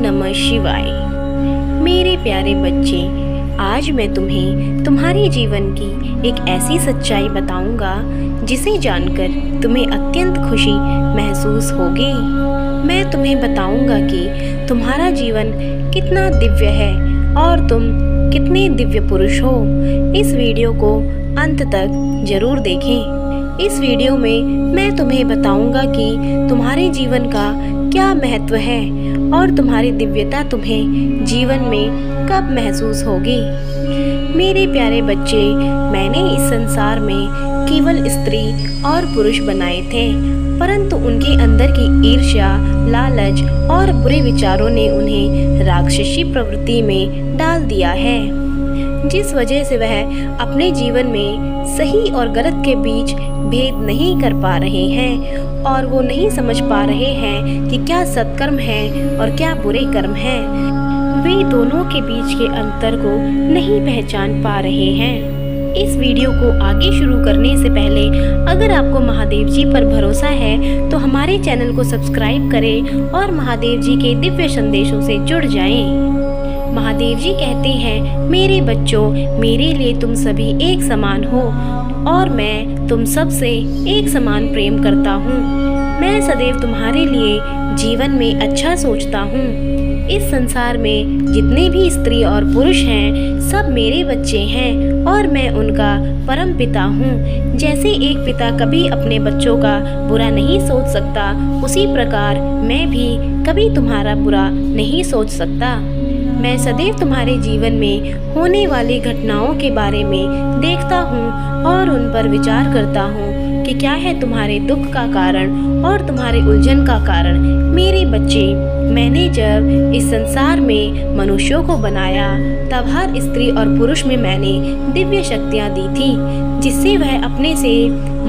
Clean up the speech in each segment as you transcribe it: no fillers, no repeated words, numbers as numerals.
नमः शिवाय। मेरे प्यारे बच्चे, आज मैं तुम्हें तुम्हारे जीवन की एक ऐसी सच्चाई बताऊंगा जिसे जानकर तुम्हें अत्यंत खुशी महसूस होगी। मैं तुम्हें बताऊंगा कि तुम्हारा जीवन कितना दिव्य है और तुम कितने दिव्य पुरुष हो। इस वीडियो को अंत तक जरूर देखें। इस वीडियो में मैं तुम्हें बताऊंगा कि तुम्हारे जीवन का क्या महत्व है और तुम्हारी दिव्यता तुम्हें जीवन में कब महसूस होगी। मेरे प्यारे बच्चे, मैंने इस संसार में केवल स्त्री और पुरुष बनाए थे, परंतु उनके अंदर की ईर्ष्या, लालच और बुरे विचारों ने उन्हें राक्षसी प्रवृत्ति में डाल दिया है, जिस वजह से वह अपने जीवन में सही और गलत के बीच भेद नहीं कर पा रहे हैं और वो नहीं समझ पा रहे हैं कि क्या सत्कर्म है और क्या बुरे कर्म हैं। वे दोनों के बीच के अंतर को नहीं पहचान पा रहे हैं। इस वीडियो को आगे शुरू करने से पहले अगर आपको महादेव जी पर भरोसा है तो हमारे चैनल को सब्सक्राइब करें और महादेव जी के दिव्य संदेशों से जुड़ जाएं। महादेव जी कहते हैं, मेरे बच्चों, मेरे लिए तुम सभी एक समान हो और मैं तुम सब से एक समान प्रेम करता हूँ। मैं सदैव तुम्हारे लिए जीवन में अच्छा सोचता हूँ। इस संसार में जितने भी स्त्री और पुरुष हैं, सब मेरे बच्चे हैं और मैं उनका परम पिता हूँ। जैसे एक पिता कभी अपने बच्चों का बुरा नहीं सोच सकता, उसी प्रकार मैं भी कभी तुम्हारा बुरा नहीं सोच सकता। मैं सदैव तुम्हारे जीवन में होने वाली घटनाओं के बारे में देखता हूँ और उन पर विचार करता हूँ कि क्या है तुम्हारे दुख का कारण और तुम्हारे उलझन का कारण। मेरे बच्चे, मैंने जब इस संसार में मनुष्यों को बनाया तब हर स्त्री और पुरुष में मैंने दिव्य शक्तियाँ दी थी, जिससे वह अपने से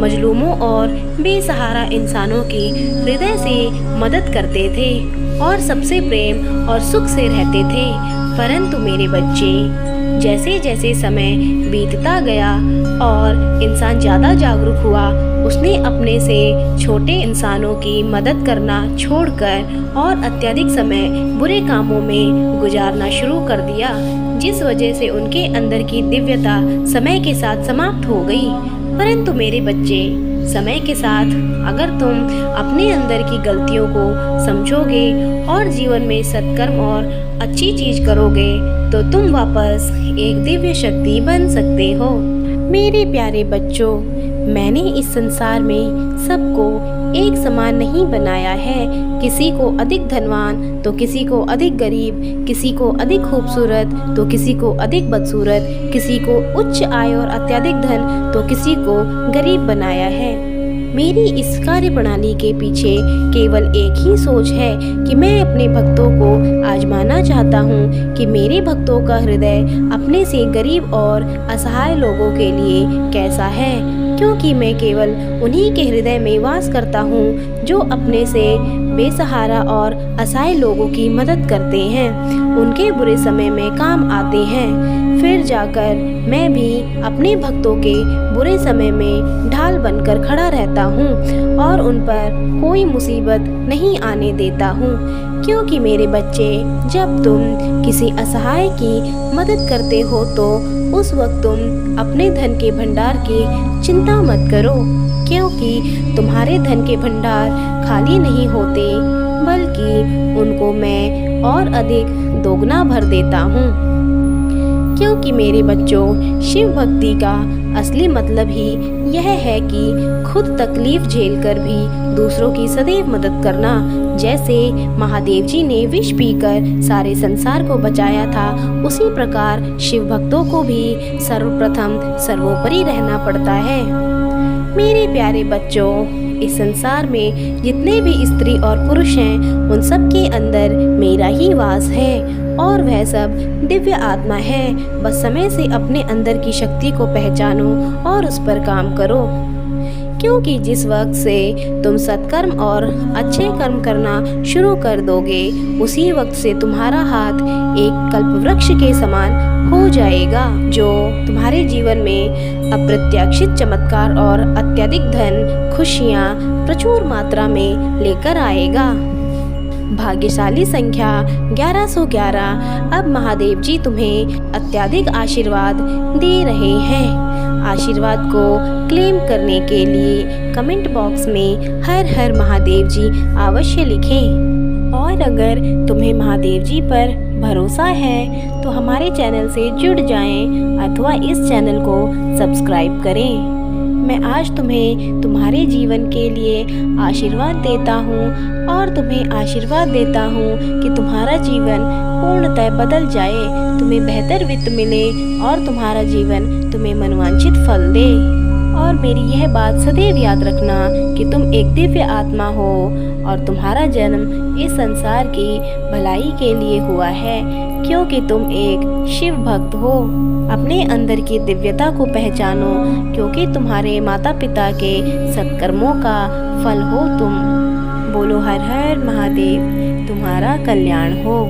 मजलूमों और बेसहारा इंसानों की हृदय से मदद करते थे और सबसे प्रेम और सुख से रहते थे। परंतु मेरे बच्चे, जैसे जैसे समय बीतता गया और इंसान ज़्यादा जागरूक हुआ, उसने अपने से छोटे इंसानों की मदद करना छोड़कर और अत्यधिक समय बुरे कामों में गुजारना शुरू कर दिया, जिस वजह से उनके अंदर की दिव्यता समय के साथ समाप्त हो गई। परंतु मेरे बच्चे, समय के साथ अगर तुम अपने अंदर की गलतियों को समझोगे और जीवन में सत्कर्म और अच्छी चीज करोगे तो तुम वापस एक दिव्य शक्ति बन सकते हो। मेरे प्यारे बच्चों, मैंने इस संसार में सबको एक समान नहीं बनाया है। किसी को अधिक धनवान तो किसी को अधिक गरीब, किसी को अधिक खूबसूरत तो किसी को अधिक बदसूरत, किसी को उच्च आय और अत्यधिक धन तो किसी को गरीब बनाया है। मेरी इस कार्य प्रणाली के पीछे केवल एक ही सोच है कि मैं अपने भक्तों को आजमाना चाहता हूँ कि मेरे भक्तों का हृदय अपने से गरीब और असहाय लोगों के लिए कैसा है, क्योंकि मैं केवल उन्हीं के हृदय में वास करता हूँ जो अपने से बेसहारा और असहाय लोगों की मदद करते हैं, उनके बुरे समय में काम आते हैं। फिर जाकर मैं भी अपने भक्तों के बुरे समय में ढाल बनकर खड़ा रहता हूँ और उन पर कोई मुसीबत नहीं आने देता हूँ, क्योंकि मेरे बच्चे, जब तुम किसी असहाय की मदद करते हो तो उस वक्त तुम अपने धन के भंडार की चिंता मत करो, क्योंकि तुम्हारे धन के भंडार खाली नहीं होते, बल्कि उनको मैं और अधिक दोगुना भर देता हूँ। क्योंकि मेरे बच्चों, शिव भक्ति का असली मतलब ही यह है कि खुद तकलीफ झेलकर भी दूसरों की सदैव मदद करना। जैसे महादेव जी ने विष पीकर सारे संसार को बचाया था, उसी प्रकार शिव भक्तों को भी सर्वप्रथम सर्वोपरि रहना पड़ता है। मेरे प्यारे बच्चों, इस संसार में जितने भी स्त्री और पुरुष हैं, उन सब के अंदर मेरा ही वास है और वह सब दिव्य आत्मा है। बस समय से अपने अंदर की शक्ति को पहचानो और उस पर काम करो, क्योंकि जिस वक्त से तुम सत्कर्म और अच्छे कर्म करना शुरू कर दोगे, उसी वक्त से तुम्हारा हाथ एक कल्पवृक्ष के समान हो जाएगा, जो तुम्हारे जीवन में अप्रत्याशित चमत्कार और अत्यधिक धन, खुशियाँ प्रचुर मात्रा में लेकर आएगा। भाग्यशाली संख्या 1111। अब महादेव जी तुम्हें अत्यधिक आशीर्वाद दे रहे हैं। आशीर्वाद को क्लेम करने के लिए कमेंट बॉक्स में हर हर महादेव जी अवश्य लिखें। और अगर तुम्हें महादेव जी पर भरोसा है तो हमारे चैनल से जुड़ जाएं अथवा इस चैनल को सब्सक्राइब करें। मैं आज तुम्हें तुम्हारे जीवन के लिए आशीर्वाद देता हूँ और तुम्हें आशीर्वाद देता हूँ कि तुम्हारा जीवन पूर्णतः बदल जाए, तुम्हें बेहतर वित्त मिले और तुम्हारा जीवन तुम्हें मनोवांछित फल दे। और मेरी यह बात सदैव याद रखना कि तुम एक दिव्य आत्मा हो और तुम्हारा जन्म इस संसार की भलाई के लिए हुआ है, क्योंकि तुम एक शिव भक्त हो। अपने अंदर की दिव्यता को पहचानो, क्योंकि तुम्हारे माता पिता के सत्कर्मों का फल हो तुम। बोलो हर हर महादेव, तुम्हारा कल्याण हो।